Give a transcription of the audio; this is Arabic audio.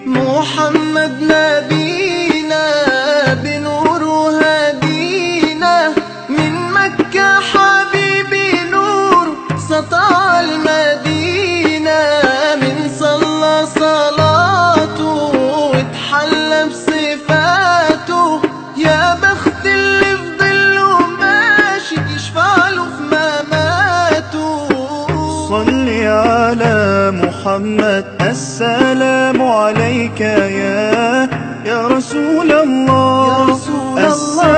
محمد نبينا بنور هدينا من مكة حبيبي نور سطع المدينة من صلى صلاته واتحلى بصفاته يا بخت اللي في ظله ماشي يشفع له في مماته. صلي على محمد السلام عليك يا رسول الله. يا رسول الله